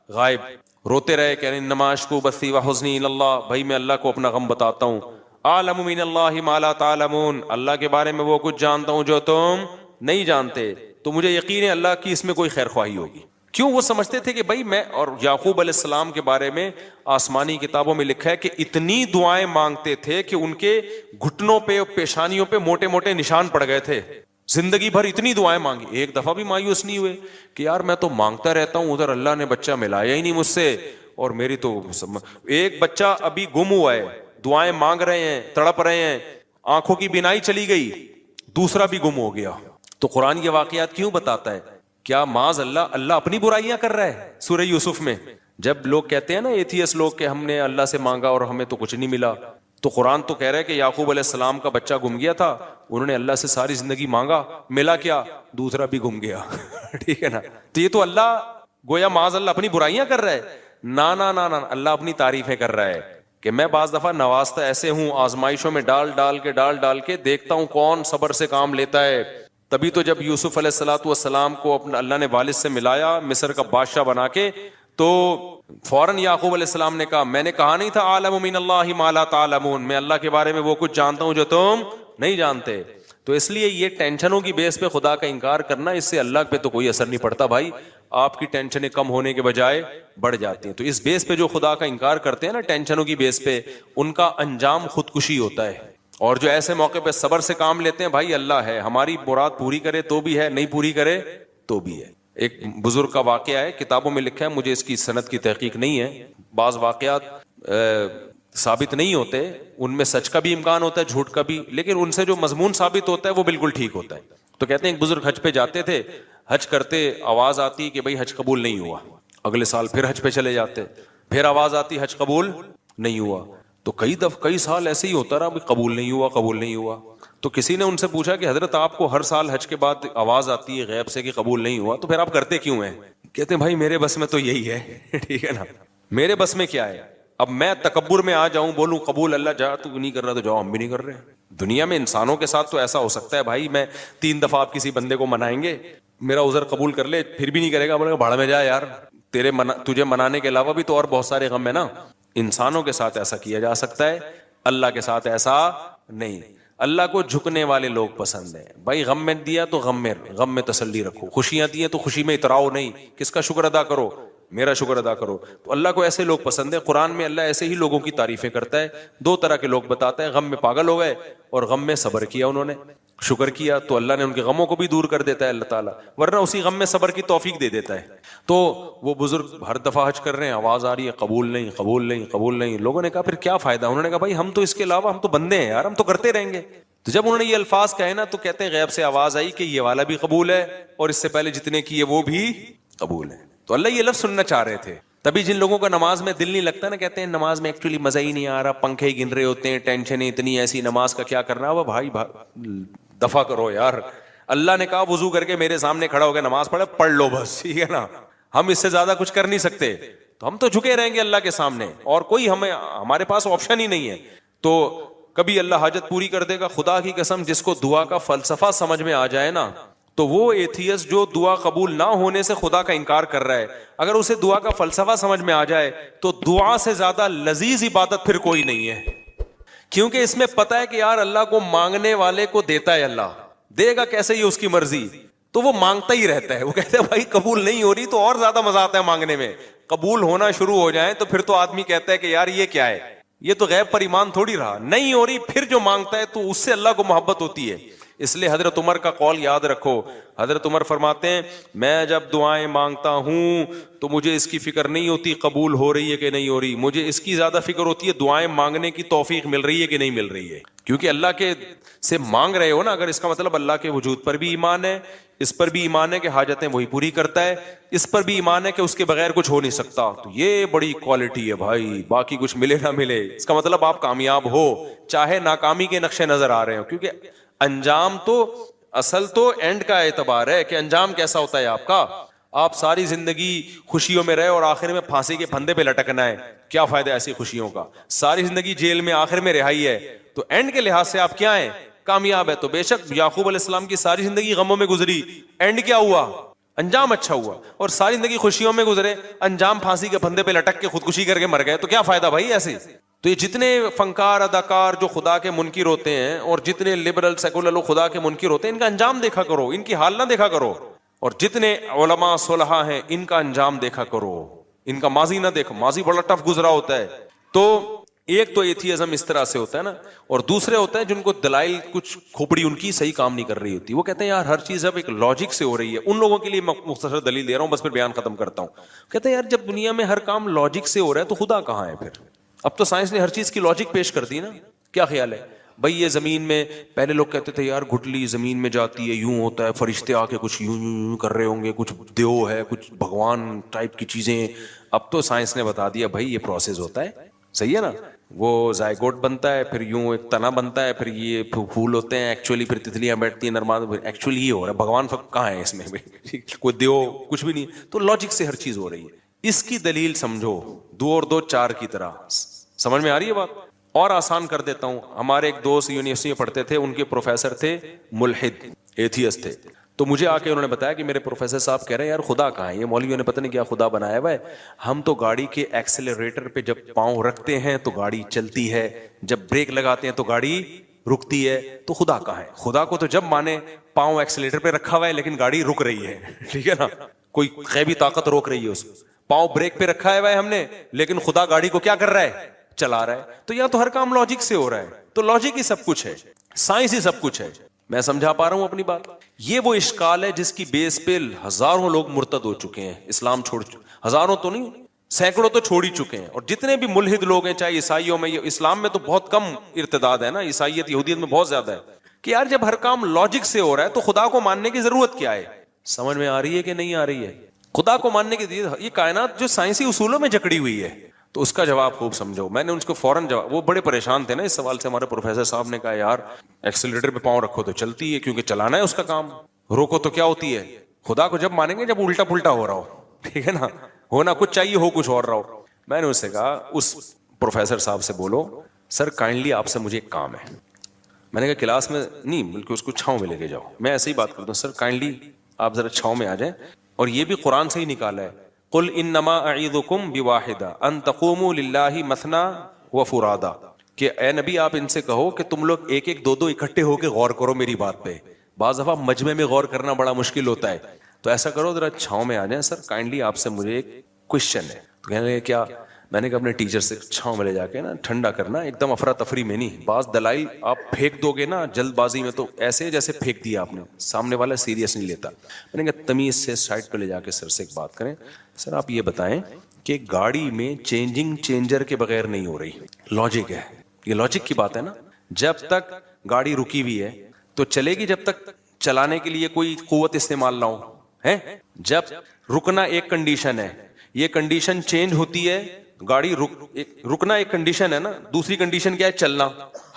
غائب, روتے رہے, کہنے انما اشکو بثی وحزنی الی اللہ, بھائی میں اللہ کو اپنا غم بتاتا ہوں. اعلم من اللہ ما لا تعلمون, اللہ کے بارے میں وہ کچھ جانتا ہوں جو تم نہیں جانتے, تو مجھے یقین ہے اللہ کی اس میں کوئی خیر خواہی ہوگی. کیوں؟ وہ سمجھتے تھے کہ بھائی میں, اور یعقوب علیہ السلام کے بارے میں آسمانی کتابوں میں لکھا ہے کہ اتنی دعائیں مانگتے تھے کہ ان کے گھٹنوں پہ اور پیشانیوں پہ موٹے موٹے نشان پڑ گئے تھے. زندگی بھر اتنی دعائیں مانگی, ایک دفعہ بھی مایوس نہیں ہوئے کہ یار میں تو مانگتا رہتا ہوں, ادھر اللہ نے بچہ ملایا ہی نہیں مجھ سے, اور میری تو ایک بچہ ابھی گم ہوا ہے, دعائیں مانگ رہے ہیں, تڑپ رہے ہیں, آنکھوں کی بینائی چلی گئی, دوسرا بھی گم ہو گیا. تو قرآن یہ واقعات کیوں بتاتا ہے؟ کیا معاذ اللہ اپنی برائیاں کر رہا ہے؟ سورہ یوسف میں جب لوگ کہتے ہیں نا ایتھیس لوگ کہ ہم نے اللہ سے مانگا اور ہمیں تو کچھ نہیں ملا, تو قرآن تو کہہ رہا ہے کہ یعقوب علیہ السلام کا بچہ گم گیا تھا, انہوں نے اللہ سے ساری زندگی مانگا, ملا کیا؟ دوسرا بھی گم گیا. ٹھیک ہے نا؟ تو یہ تو اللہ گویا معاذ اللہ اپنی برائیاں کر رہا ہے. نا نا نا نا, اللہ اپنی تعریفیں کر رہا ہے کہ میں بعض دفعہ نوازتا ایسے ہوں, آزمائشوں میں ڈال ڈال کے دیکھتا ہوں کون صبر سے کام لیتا ہے. تبھی تو جب یوسف علیہ الصلوۃ والسلام کو اپنا اللہ نے والد سے ملایا مصر کا بادشاہ بنا کے, تو فوراً یعقوب علیہ السلام نے کہا میں نے کہا نہیں تھا عالم من اللہ ما لا تعلمون, میں اللہ کے بارے میں وہ کچھ جانتا ہوں جو تم نہیں جانتے. تو اس لیے یہ ٹینشنوں کی بیس پہ خدا کا انکار کرنا, اس سے اللہ پہ تو کوئی اثر نہیں پڑتا بھائی, آپ کی ٹینشنیں کم ہونے کے بجائے بڑھ جاتی ہیں. تو اس بیس پہ جو خدا کا انکار کرتے ہیں نا ٹینشنوں کی بیس پہ, ان کا انجام خودکشی ہوتا ہے. اور جو ایسے موقع پہ صبر سے کام لیتے ہیں, بھائی اللہ ہے, ہماری مراد پوری کرے تو بھی ہے, نہیں پوری کرے تو بھی ہے. ایک بزرگ کا واقعہ ہے, کتابوں میں لکھا ہے, مجھے اس کی سند کی تحقیق نہیں ہے, بعض واقعات ثابت نہیں ہوتے, ان میں سچ کا بھی امکان ہوتا ہے, جھوٹ کا بھی, لیکن ان سے جو مضمون ثابت ہوتا ہے وہ بالکل ٹھیک ہوتا ہے. تو کہتے ہیں ایک بزرگ حج پہ جاتے تھے, حج کرتے آواز آتی کہ بھئی حج قبول نہیں ہوا, اگلے سال پھر حج پہ چلے جاتے, پھر آواز آتی حج قبول نہیں ہوا. تو کئی سال ایسے ہی ہوتا رہا, قبول نہیں ہوا. تو کسی نے ان سے پوچھا کہ حضرت آپ کو ہر سال حج کے بعد آواز آتی ہے غیب سے کہ قبول نہیں ہوا, تو پھر آپ کرتے کیوں ہیں؟ کہتے ہیں بھائی میرے بس میں تو یہی ہے. ٹھیک ہے نا, میرے بس میں کیا ہے, اب میں تکبر میں آ جاؤں, بولوں قبول اللہ جا, تو نہیں کر رہا تو جاؤ, ہم بھی نہیں کر رہے. دنیا میں انسانوں کے ساتھ تو ایسا ہو سکتا ہے بھائی, میں 3 دفعہ آپ کسی بندے کو منائیں گے, میرا عذر قبول کر لے, پھر بھی نہیں کرے گا, بولے گا بھاڑ میں جا یار, تجھے منانے کے علاوہ بھی تو اور بہت سارے غم ہے نا. انسانوں کے ساتھ ایسا کیا جا سکتا ہے, اللہ کے ساتھ ایسا نہیں. اللہ کو جھکنے والے لوگ پسند ہیں بھائی, غم میں دیا تو غم میں تسلی رکھو, خوشیاں دی تو خوشی میں اتراؤ نہیں, کس کا شکر ادا کرو, میرا شکر ادا کرو. تو اللہ کو ایسے لوگ پسند ہے. قرآن میں اللہ ایسے ہی لوگوں کی تعریفیں کرتا ہے. 2 طرح کے لوگ بتاتا ہے, غم میں پاگل ہو گئے اور غم میں صبر کیا, انہوں نے شکر کیا تو اللہ نے ان کے غموں کو بھی دور کر دیتا ہے اللہ تعالیٰ, ورنہ اسی غم میں صبر کی توفیق دے دیتا ہے. تو وہ بزرگ ہر دفعہ حج کر رہے ہیں, آواز آ رہی ہے قبول نہیں. لوگوں نے کہا پھر کیا فائدہ؟ انہوں نے کہا بھائی ہم تو اس کے علاوہ ہم تو بندے ہیں یار, ہم تو کرتے رہیں گے. تو جب انہوں نے یہ الفاظ کہے نا, تو کہتے ہیں غیب سے آواز آئی کہ یہ والا بھی قبول ہے اور اس سے پہلے جتنے کیے وہ بھی قبول ہے. تو اللہ یہ لفظ سننا چاہ رہے تھے. تبھی جن لوگوں کا نماز میں دل نہیں لگتا نا, کہتے ہیں نماز میں ایکچولی مزہ ہی نہیں آ رہا, پنکھے گن رہے ہوتے ہیں, ٹینشن اتنی, ایسی نماز کا کیا کرنا. وہ بھائی دفع کرو یار, اللہ نے کہا وضو کر کے میرے سامنے کھڑا ہو کے نماز پڑھ لو بس, ٹھیک ہے نا. ہم اس سے زیادہ کچھ کر نہیں سکتے, تو ہم تو جھکے رہیں گے اللہ کے سامنے, اور کوئی ہمارے پاس آپشن ہی نہیں ہے. تو کبھی اللہ حاجت پوری کر دے گا. خدا کی قسم, جس کو دعا کا فلسفہ سمجھ میں آ جائے نا, تو وہ ایتھیس جو دعا قبول نہ ہونے سے خدا کا انکار کر رہا ہے, اگر اسے دعا کا فلسفہ سمجھ میں آ جائے تو دعا سے زیادہ لذیذ عبادت پھر کوئی نہیں ہے. کیونکہ اس میں پتا ہے کہ یار اللہ کو مانگنے والے کو دیتا ہے, اللہ دے گا کیسے یہ اس کی مرضی, تو وہ مانگتا ہی رہتا ہے. وہ کہتا ہے بھائی قبول نہیں ہو رہی تو اور زیادہ مزہ آتا ہے مانگنے میں, قبول ہونا شروع ہو جائے تو پھر تو آدمی کہتا ہے کہ یار یہ کیا ہے, یہ تو غیب پر ایمان تھوڑی رہا. نہیں ہو رہی, پھر جو مانگتا ہے تو اس سے اللہ کو محبت ہوتی ہے. اس لیے حضرت عمر کا قول یاد رکھو. حضرت عمر فرماتے ہیں میں جب دعائیں مانگتا ہوں تو مجھے اس کی فکر نہیں ہوتی قبول ہو رہی ہے کہ نہیں ہو رہی, مجھے اس کی زیادہ فکر ہوتی ہے دعائیں مانگنے کی توفیق مل رہی ہے کہ نہیں مل رہی ہے. کیونکہ اللہ کے سے مانگ رہے ہو نا, اگر اس کا مطلب اللہ کے وجود پر بھی ایمان ہے, اس پر بھی ایمان ہے کہ حاجتیں وہی پوری کرتا ہے, اس پر بھی ایمان ہے کہ اس کے بغیر کچھ ہو نہیں سکتا, تو یہ بڑی کوالٹی ہے بھائی. باقی کچھ ملے نہ ملے, اس کا مطلب آپ کامیاب ہو, چاہے ناکامی کے نقشے نظر آ رہے ہو. کیونکہ انجام تو اصل تو اینڈ کا اعتبار ہے کہ انجام کیسا ہوتا ہے آپ کا. آپ ساری زندگی خوشیوں میں رہے اور آخر میں پھانسی کے پھندے پہ لٹکنا ہے, کیا فائدہ ایسی خوشیوں کا. ساری زندگی جیل میں, آخر میں رہائی ہے, تو اینڈ کے لحاظ سے آپ کیا ہیں, کامیاب ہے. تو بے شک یعقوب علیہ السلام کی ساری زندگی غموں میں گزری, اینڈ کیا ہوا, انجام اچھا ہوا. اور ساری زندگی خوشیوں میں گزرے, انجام پھانسی کے پھندے پہ لٹک کے خودکشی کر کے مر گئے, تو کیا فائدہ بھائی ایسے. تو یہ جتنے فنکار اداکار جو خدا کے منکر ہوتے ہیں, اور جتنے لبرل سیکولر لوگ خدا کے منکر ہوتے ہیں, ان کا انجام دیکھا کرو, ان کی حال نہ دیکھا کرو. اور جتنے علماء صلحاء ہیں ان کا انجام دیکھا کرو, ان کا ماضی نہ دیکھو. ماضی بڑا ٹف گزرا ہوتا ہے. تو ایک تو ایتھیزم اس طرح سے ہوتا ہے نا، اور دوسرے ہوتا ہے جن کو دلائل کچھ کھوپڑی ان کی صحیح کام نہیں کر رہی ہوتی، وہ کہتے ہیں یار ہر چیز اب ایک لاجک سے ہو رہی ہے. ان لوگوں کے لیے میں مختصر دلیل دے رہا ہوں، بس پھر بیان ختم کرتا ہوں. کہتے ہیں یار جب دنیا میں ہر کام لاجک سے ہو رہا ہے تو خدا کہاں ہے پھر؟ اب تو سائنس نے ہر چیز کی لاجک پیش کر دی نا. کیا خیال ہے بھائی؟ یہ زمین میں پہلے لوگ کہتے تھے یار گٹلی زمین میں جاتی ہے یوں ہوتا ہے، فرشتے آ کے کچھ یوں یوں یوں کر رہے ہوں گے، کچھ دیو ہے، کچھ بھگوان ٹائپ کی چیزیں. اب تو سائنس نے بتا دیا بھائی یہ پروسیس ہوتا ہے، صحیح ہے نا. وہ زائگوٹ بنتا ہے، پھر یوں ایک تنا بنتا ہے، پھر یہ پھول ہوتے ہیں ایکچولی، پھر تتلیاں بیٹھتی ہیں نرماد، ایکچولی یہ ہو رہا ہے. بھگوان کہاں ہے اس میں؟ کوئی دیو کچھ بھی نہیں. تو لاجک سے ہر چیز ہو رہی ہے. اس کی دلیل سمجھو 2 اور 2 4 کی طرح. سمجھ میں آ رہی ہے بات؟ اور آسان کر دیتا ہوں. ہمارے ایک دوست یونیورسٹی میں پڑھتے تھے، ان کے پروفیسر تھے ملحد، ایتھیسٹ تھے. تو مجھے آ کے انہوں نے بتایا کہ میرے پروفیسر صاحب کہہ رہے ہیں یار خدا کہاں ہے؟ یہ مولویوں نے پتہ نہیں کیا خدا بنایا ہوا ہے. ہم تو گاڑی کے ایکسیلریٹر پہ جب پاؤں رکھتے ہیں تو گاڑی چلتی ہے، جب بریک لگاتے ہیں تو گاڑی رکتی ہے. تو خدا کہاں ہے؟ خدا کو تو جب مانے پاؤں ایکسیلریٹر پہ رکھا ہوا ہے لیکن گاڑی رک رہی ہے، ٹھیک ہے نا. کوئی غیبی طاقت روک رہی ہے اس کو. پاؤں بریک پہ رکھا ہوا ہے ہم نے، لیکن خدا گاڑی کو کیا کر رہا ہے؟ چلا رہا ہے. تو یا تو ہر کام لاجک سے ہو رہا ہے، تو لاجک ہی سب کچھ ہے، سائنس ہی سب کچھ ہے. میں سمجھا پا رہا ہوں اپنی بات؟ یہ وہ اشکال ہے جس کی بیس پہ ہزاروں لوگ مرتد ہو چکے ہیں، اسلام چھوڑ چکے. ہزاروں تو نہیں، سینکڑوں تو چھوڑ ہی چکے ہیں. اور جتنے بھی ملحد لوگ ہیں، چاہے عیسائیوں میں، اسلام میں تو بہت کم ارتداد ہے نا، عیسائیت یہودیت میں بہت زیادہ ہے. کہ یار جب ہر کام لاجک سے ہو رہا ہے تو خدا کو ماننے کی ضرورت کیا ہے؟ سمجھ میں آ رہی ہے کہ نہیں آ رہی ہے؟ خدا کو ماننے کی یہ کائنات جو سائنسی اصولوں میں جکڑی ہوئی ہے. تو اس کا جواب خوب سمجھو. میں نے ان کو فوراً جواب، وہ بڑے پریشان تھے نا اس سوال سے. ہمارے پروفیسر صاحب نے کہا یار ایکسیلریٹر پہ پاؤں رکھو تو چلتی ہے کیونکہ چلانا ہے اس کا کام، روکو تو کیا ہوتی ہے؟ خدا کو جب مانیں گے جب الٹا پلٹا ہو رہا ہو، ٹھیک ہے نا. ہونا کچھ چاہیے، ہو کچھ اور رہا ہو. میں نے اس سے کہا اس پروفیسر صاحب سے بولو سر کائنڈلی آپ سے مجھے ایک کام ہے. میں نے کہا کلاس میں نہیں بلکہ اس کو چھاؤں میں لے کے جاؤ. میں ایسے ہی بات کرتا ہوں، سر کائنڈلی آپ ذرا چھاؤں میں آ جائیں. اور یہ بھی قرآن سے ہی نکالا ہے، قل انما اعیذکم بواحدہ ان تقوموا للہ مثنی وفرادا. کہ اے نبی آپ ان سے کہو کہ تم لوگ ایک ایک 2 2 اکٹھے ہو کے غور کرو میری بات پہ. بعض دفعہ مجمع میں غور کرنا بڑا مشکل ہوتا ہے، تو ایسا کرو ذرا چھاؤں میں آ جائیں. سر کائنڈلی آپ سے مجھے ایک کوشچن ہے. تو کہنے لگے کیا؟ میں نے کہا اپنے ٹیچر سے چھاؤں میں لے جا کے نا ٹھنڈا کرنا، ایک دم افراتفری میں نہیں. بعض دلائل آپ پھینک دو گے نا جلد بازی میں تو ایسے جیسے پھینک دیا آپ نے، سامنے والا سیریس نہیں لیتا. میں نے کہا تمیز سے سائڈ پہ لے جا کے سر سے ایک بات کریں. سر آپ یہ بتائیں کہ گاڑی میں چینجنگ چینجر کے بغیر نہیں ہو رہی. لاجک ہے، یہ لاجک کی بات ہے نا. جب تک گاڑی رکی ہوئی ہے تو چلے گی جب تک چلانے کے لیے کوئی قوت استعمال نہ ہو ہے. جب رکنا ایک کنڈیشن ہے، یہ کنڈیشن چینج ہوتی ہے، گاڑی رکنا ایک کنڈیشن ہے نا. دوسری کنڈیشن کیا ہے؟ چلنا،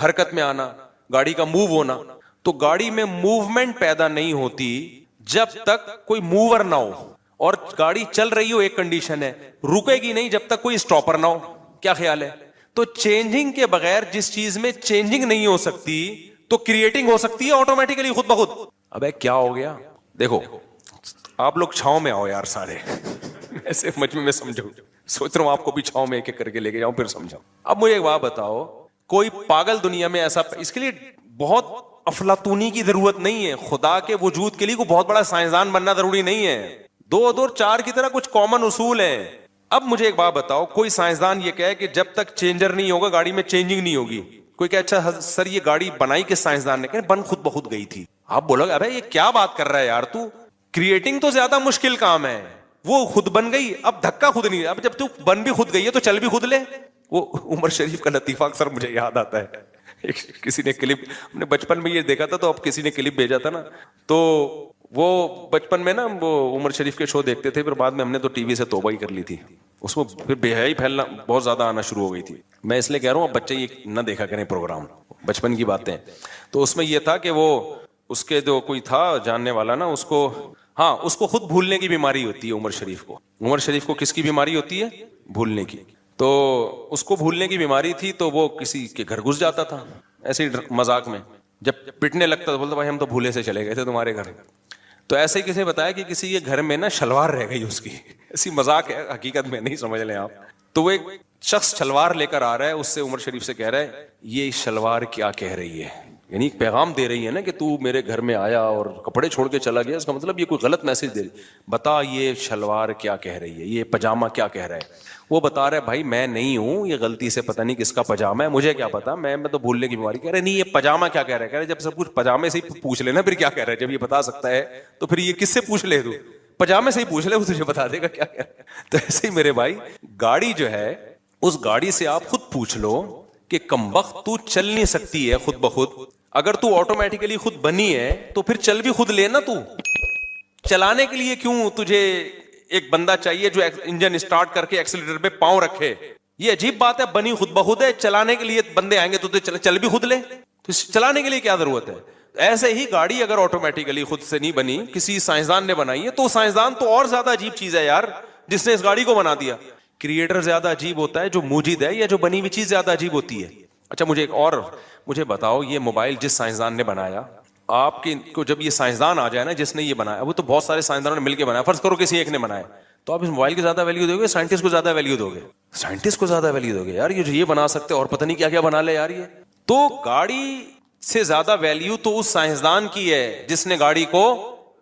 حرکت میں آنا، گاڑی کا موو ہونا. تو گاڑی میں موومنٹ پیدا نہیں ہوتی جب تک کوئی موور نہ ہو. اور گاڑی چل رہی ہو ایک کنڈیشن ہے، رکے گی نہیں جب تک کوئی اسٹاپر نہ ہو. کیا خیال ہے؟ تو چینجنگ کے بغیر جس چیز میں چینجنگ نہیں ہو سکتی تو کریٹنگ ہو سکتی ہے آٹومیٹیکلی خود بخود. ابے کیا ہو گیا؟ دیکھو آپ لوگ چھاؤں میں آؤ یار سارے، ایسے مجمع میں سمجھو. سوچ رہا ہوں آپ کو بھی چھاؤں میں ایک ایک کر کے لے کے جاؤں پھر سمجھاؤں. اب مجھے ایک بات بتاؤ، کوئی پاگل دنیا میں ایسا، اس کے لیے بہت افلاطونی کی ضرورت نہیں ہے. خدا کے وجود کے لیے کوئی بہت بڑا سائنسدان بننا ضروری نہیں ہے. 2 اور 4 کی طرح کچھ کامن اصول ہیں. اب مجھے ایک بات بتاؤ، کوئی سائنسدان یہ کہے کہ جب تک چینجر نہیں ہوگا گاڑی میں چینجنگ نہیں ہوگی. کوئی کہ اچھا سر یہ گاڑی بنائی کس سائنسدان نے؟ کہ بن خود بخود گئی تھی. آپ بولو گے ابے یہ کیا بات کر رہا ہے یار تو، کریٹنگ تو زیادہ مشکل کام ہے، وہ خود بن گئی. اب دھکا خود نہیں، اب جب تو بن بھی خود گئی ہے تو چل بھی خود لے. وہ عمر شریف کا لطیفہ اکثر مجھے یاد آتا ہے. کسی نے کلپ، ہم نے بچپن میں یہ دیکھا تھا تو اب کسی نے کلپ بھیجا تھا نا، تو وہ بچپن میں نا وہ عمر شریف کے شو دیکھتے تھے، پھر بعد میں ہم نے تو ٹی وی سے توبہ ہی کر لی تھی. اس میں پھر بے حیائی پھیلنا بہت زیادہ آنا شروع ہو گئی تھی. میں اس لیے کہہ رہا ہوں اب بچے یہ نہ دیکھا کریں پروگرام، بچپن کی باتیں. تو اس میں یہ تھا کہ وہ اس کے جو کوئی تھا جاننے والا نا، اس کو ہاں اس کو خود بھولنے کی بیماری ہوتی ہے. عمر شریف کو، عمر شریف کو کس کی بیماری ہوتی ہے؟ بھولنے کی. تو اس کو بھولنے کی بیماری تھی تو وہ کسی کے گھر گھس جاتا تھا ایسے ہی مذاق میں. جب پٹنے لگتا تو بولتا بھائی ہم تو بھولے سے چلے گئے تھے تمہارے گھر. تو ایسے ہی کسی نے بتایا کہ کسی کے گھر میں نا شلوار رہ گئی اس کی. ایسی مذاق ہے، حقیقت میں نہیں، سمجھ لیں آپ. تو وہ ایک شخص شلوار لے کر آ رہا ہے، اس سے عمر شریف سے کہہ رہا ہے یہ شلوار کیا کہہ رہی ہے. یعنی ایک پیغام دے رہی ہے نا کہ تو میرے گھر میں آیا اور کپڑے چھوڑ کے چلا گیا, اس کا مطلب یہ کوئی غلط میسج دے رہی. بتا یہ شلوار کیا کہہ رہی ہے, یہ پاجامہ کیا کہہ رہا ہے. وہ بتا رہا ہے بھائی میں نہیں ہوں, یہ غلطی سے پتہ نہیں کس کا پاجامہ ہے, مجھے کیا پتا, میں تو بھولنے کی بیماری. کہہ رہے نہیں یہ پاجامہ کیا کہہ رہا ہے. کہہ رہے جب سب کچھ پاجامے سے ہی پوچھ لینا پھر کیا کہہ رہا ہے. جب یہ بتا سکتا ہے تو پھر یہ کس سے پوچھ لے, تو پاجامے سے ہی پوچھ لے, وہ تجھے بتا دے گا کیا کہہ رہا ہے. تو ایسے ہی میرے بھائی گاڑی جو ہے اس گاڑی سے آپ خود پوچھ لو کہ کمبخت تو چل نہیں سکتی ہے خود بخود, اگر تو آٹومیٹیکلی خود بنی ہے تو پھر چل بھی خود لینا. تو چلانے کے لیے کیوں تجھے ایک بندہ چاہیے جو انجن اسٹارٹ کر کے ایکسیلیٹر پہ پاؤں رکھے؟ یہ عجیب بات ہے, بنی خود بخود ہے, چلانے کے لیے بندے آئیں گے تو چل بھی خود لے, تو چلانے کے لیے کیا ضرورت ہے؟ ایسے ہی گاڑی اگر آٹومیٹیکلی خود سے نہیں بنی, کسی سائنسدان نے بنائی ہے, تو سائنسدان تو اور زیادہ عجیب چیز ہے یار جس نے اس گاڑی کو بنا دیا. کریٹر زیادہ عجیب ہوتا ہے جو موجد ہے, یا جو بنی ہوئی چیز زیادہ عجیب ہوتی ہے؟ اچھا مجھے بتاؤ, یہ موبائل جس سائنسدان نے بنایا, آپ کو جب یہ سائنسدان آ جائے نا جس نے یہ بنایا, وہ تو بہت سارے سائنسدانوں نے مل کے بنایا, فرض کرو کسی ایک نے بنایا, تو آپ اس موبائل کی زیادہ ویلیو دو گے, سائنٹسٹ کو زیادہ ویلیو دو گے؟ سائنٹسٹ کو زیادہ ویلیو دو گے یار, یہ جو یہ بنا سکتے اور پتہ نہیں کیا کیا بنا لے یار. یہ تو گاڑی سے زیادہ ویلیو تو اس سائنسدان کی ہے جس نے گاڑی کو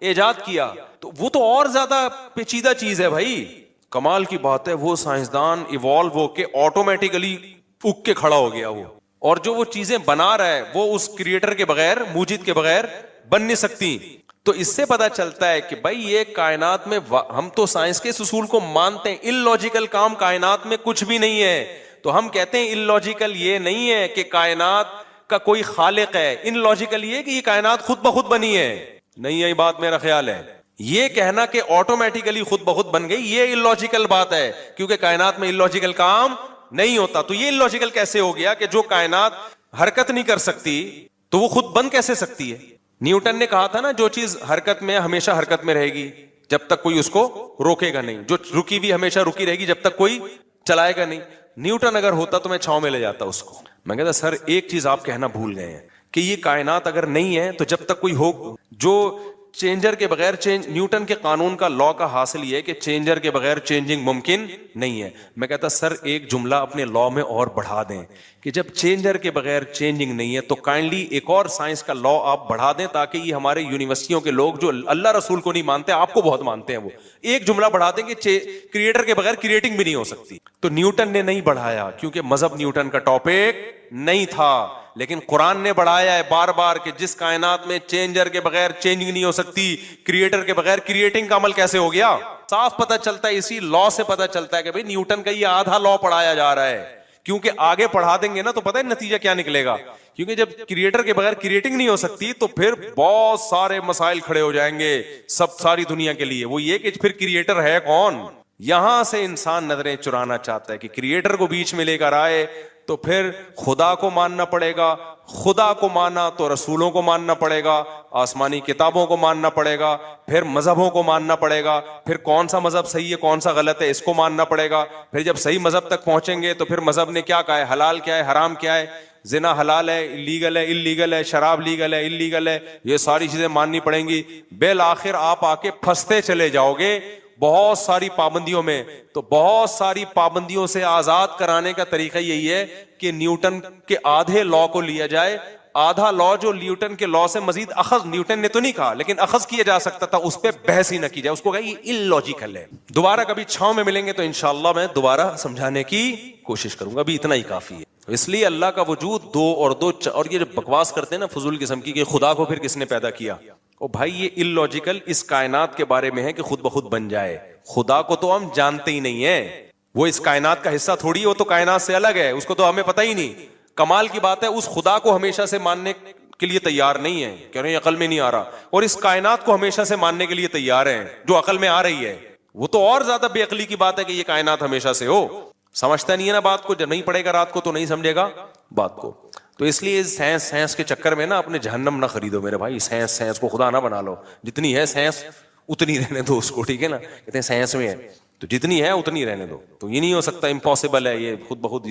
ایجاد کیا, تو وہ تو اور زیادہ پیچیدہ چیز ہے بھائی. کمال کی بات ہے, وہ سائنسدان ایوالو ہو کے آٹومیٹیکلی اگ کے کھڑا ہو گیا وہ, اور جو وہ چیزیں بنا رہا ہے وہ اس کریٹر کے بغیر, موجد کے بغیر بن نہیں سکتی. تو اس سے پتا چلتا ہے کہ بھائی یہ کائنات میں, ہم تو سائنس کے اصول کو مانتے ہیں, ان لاجیکل کام کائنات میں کچھ بھی نہیں ہے. تو ہم کہتے ہیں ان لاجیکل یہ نہیں ہے کہ کائنات کا کوئی خالق ہے, ان لاجیکل یہ کہ یہ کائنات خود بخود بنی ہے. نہیں ہے بات, میرا خیال ہے یہ کہنا کہ آٹومیٹیکلی خود بخود بن گئی, یہ ان لاجیکل بات ہے, کیونکہ کائنات میں ان لاجیکل کام نہیں ہوتا. تو یہ ان لاجیکل کیسے ہو گیا کہ جو کائنات حرکت نہیں کر سکتی تو وہ خود بن کیسے سکتی ہے؟ نیوٹن نے کہا تھا نا, جو چیز حرکت میں ہمیشہ حرکت میں رہے گی جب تک کوئی اس کو روکے گا نہیں, جو رکی ہوئی ہمیشہ رکی رہے گی جب تک کوئی چلائے گا نہیں. نیوٹن اگر ہوتا تو میں چھاؤں میں لے جاتا اس کو. میں کہتا سر ایک چیز آپ کہنا بھول گئے ہیں کہ یہ کائنات اگر نہیں ہے تو جب تک کوئی ہو, جو چینجر کے بغیر نیوٹن کے قانون کا لا کا حاصل یہ ہے کہ چینجر کے بغیر چینجنگ ممکن نہیں ہے. میں کہتا سر ایک جملہ اپنے لا میں اور بڑھا دیں کہ جب چینجر کے بغیر چینجنگ نہیں ہے تو کائنڈلی ایک اور سائنس کا لا آپ بڑھا دیں, تاکہ یہ ہمارے یونیورسٹیوں کے لوگ جو اللہ رسول کو نہیں مانتے, آپ کو بہت مانتے ہیں, وہ ایک جملہ بڑھا دیں کہ کریٹر کے بغیر کریٹنگ بھی نہیں ہو سکتی. تو نیوٹن نے نہیں بڑھایا کیونکہ مذہب نیوٹن کا ٹاپک نہیں تھا, لیکن قرآن نے بڑھایا ہے بار بار کہ جس کائنات میں چینجر کے بغیر چینجنگ نہیں ہو سکتی, کریٹر کے بغیر کریٹنگ کا عمل کیسے ہو گیا؟ صاف پتہ چلتا ہے, اسی لا سے پتہ چلتا ہے کہ بھئی نیوٹن کا یہ آدھا لا پڑھایا جا رہا ہے, کیونکہ آگے پڑھا دیں گے نا تو پتہ ہے نتیجہ کیا نکلے گا. کیونکہ جب کریٹر کے بغیر کریٹنگ نہیں ہو سکتی تو پھر بہت سارے مسائل کھڑے ہو جائیں گے ساری دنیا کے لیے. وہ یہ کہ پھر کریٹر ہے کون؟ یہاں سے انسان نظریں چرانا چاہتا ہے کہ کریٹر کو بیچ میں لے کر آئے تو پھر خدا کو ماننا پڑے گا, خدا کو مانا تو رسولوں کو ماننا پڑے گا, آسمانی کتابوں کو ماننا پڑے گا, پھر مذہبوں کو ماننا پڑے گا, پھر کون سا مذہب صحیح ہے کون سا غلط ہے اس کو ماننا پڑے گا. پھر جب صحیح مذہب تک پہنچیں گے تو پھر مذہب نے کیا کہا ہے, حلال کیا ہے, حرام کیا ہے, زنا حلال ہے, لیگل ہے, اللیگل ہے, شراب لیگل ہے, اللیگل ہے, یہ ساری چیزیں ماننی پڑیں گی. بالآخر آپ آ کے پھنستے چلے جاؤ گے بہت ساری پابندیوں میں. تو بہت ساری پابندیوں سے آزاد کرانے کا طریقہ یہی ہے کہ نیوٹن کے آدھے لا کو لیا جائے, آدھا لا جو نیوٹن کے لا سے مزید اخذ, نیوٹن نے تو نہیں کہا لیکن اخذ کیا جا سکتا تھا, اس پہ بحث ہی نہ کی جائے, اس کو کہا یہ ان لاجیکل ہے. دوبارہ کبھی چھاؤں میں ملیں گے تو انشاءاللہ میں دوبارہ سمجھانے کی کوشش کروں گا, ابھی اتنا ہی کافی ہے. اس لیے اللہ کا وجود دو اور یہ جو بکواس کرتے ہیں نا فضول قسم کی کہ خدا کو پھر کس نے پیدا کیا, او بھائی یہ ان لاجیکل اس کائنات کے بارے میں ہے کہ خود بخود بن جائے. خدا کو تو ہم جانتے ہی نہیں ہیں, وہ اس کائنات کا حصہ تھوڑی, وہ تو کائنات سے الگ ہے, اس کو تو ہمیں پتہ ہی نہیں. کمال کی بات ہے اس خدا کو ہمیشہ سے ماننے کے لیے تیار نہیں ہے, کہہ رہے ہیں عقل میں نہیں آ رہا, اور اس کائنات کو ہمیشہ سے ماننے کے لیے تیار ہیں جو عقل میں آ رہی ہے. وہ تو اور زیادہ بے عقلی کی بات ہے کہ یہ کائنات ہمیشہ سے ہو. سمجھتا نہیں ہے نا بات کو, جب نہیں پڑھے گا رات کو تو نہیں سمجھے گا بات کو. تو اس لیے سائنس کے چکر میں نا اپنے جہنم نہ خریدو میرے بھائی, سائنس کو خدا نہ بنا لو. جتنی ہے سائنس اتنی رہنے دو اس کو, ٹھیک ہے نا, کہتے ہیں سائنس میں ہے تو جتنی ہے اتنی رہنے دو. تو یہ نہیں ہو سکتا, امپاسبل ہے, یہ خود بخود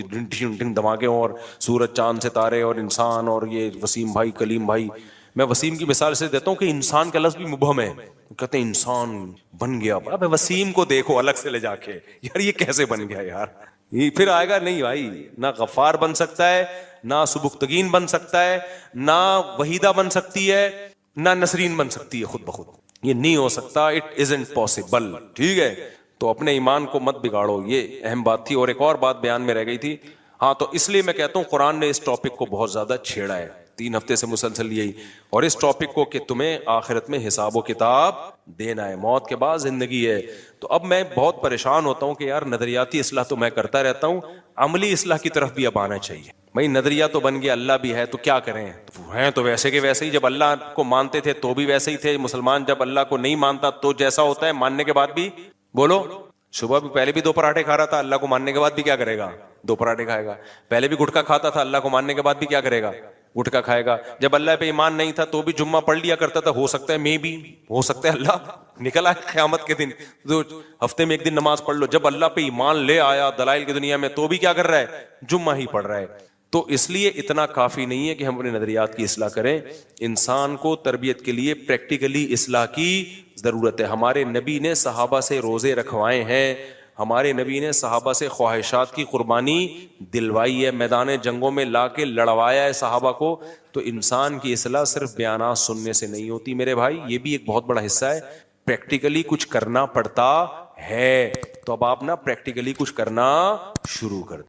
دھماکے اور سورج چاند ستارے اور انسان اور یہ وسیم بھائی کلیم بھائی. میں وسیم کی مثال سے دیتا ہوں کہ انسان کا لفظ بھی مبہم ہے, کہتے ہیں انسان بن گیا. اب وسیم کو دیکھو الگ سے لے جا کے, یار یہ کیسے بن گیا یار, یہ پھر آئے گا نہیں بھائی, نہ غفار بن سکتا ہے نہ سبکتگین بن سکتا ہے، نہ وحیدہ بن سکتی ہے، نہ نسرین بن سکتی ہے خود بخود. یہ نہیں ہو سکتا. It isn't possible. ٹھیک ہے، تو اپنے ایمان کو مت بگاڑو. یہ اہم بات تھی. اور ایک اور بات بیان میں رہ گئی تھی. ہاں، تو اس لیے میں کہتا ہوں قرآن نے اس ٹاپک کو بہت زیادہ چھیڑا ہے 3 ہفتے سے مسلسل یہی. اور اس ٹاپک کو کہ تمہیں آخرت میں حساب و کتاب دینا ہے، موت کے بعد زندگی ہے. تو اب میں بہت پریشان ہوتا ہوں کہ یار نظریاتی اصلاح تو میں کرتا رہتا ہوں، عملی اصلاح کی طرف بھی اب آنا چاہیے. بھائی نظریہ تو بن گیا، اللہ بھی ہے تو کیا کریں؟ ہیں تو ویسے کے ویسے ہی. جب اللہ کو مانتے تھے تو بھی ویسے ہی تھے. مسلمان جب اللہ کو نہیں مانتا تو جیسا ہوتا ہے، ماننے کے بعد بھی بولو. صبح بھی پہلے بھی 2 پراٹھے کھا رہا تھا، اللہ کو ماننے کے بعد بھی کیا کرے گا؟ 2 پراٹھے کھائے گا. پہلے بھی گٹکا کھاتا تھا، اللہ کو ماننے کے بعد بھی کیا کرے گا؟ گٹکا کھائے گا. جب اللہ پہ ایمان نہیں تھا تو بھی جمعہ پڑھ لیا کرتا تھا. ہو سکتا ہے میں بھی، ہو سکتا ہے اللہ نکلا قیامت کے دن تو ہفتے میں 1 دن نماز پڑھ لو. جب اللہ پہ ایمان لے آیا دلائل کی دنیا میں تو بھی کیا کر رہا ہے؟ جمعہ ہی پڑھ رہا ہے. تو اس لیے اتنا کافی نہیں ہے کہ ہم اپنے نظریات کی اصلاح کریں. انسان کو تربیت کے لیے پریکٹیکلی اصلاح کی ضرورت ہے. ہمارے نبی نے صحابہ سے روزے رکھوائے ہیں، ہمارے نبی نے صحابہ سے خواہشات کی قربانی دلوائی ہے، میدان جنگوں میں لا کے لڑوایا ہے صحابہ کو. تو انسان کی اصلاح صرف بیانات سننے سے نہیں ہوتی میرے بھائی، یہ بھی ایک بہت بڑا حصہ ہے. پریکٹیکلی کچھ کرنا پڑتا ہے. تو اب آپ نا پریکٹیکلی کچھ کرنا شروع کر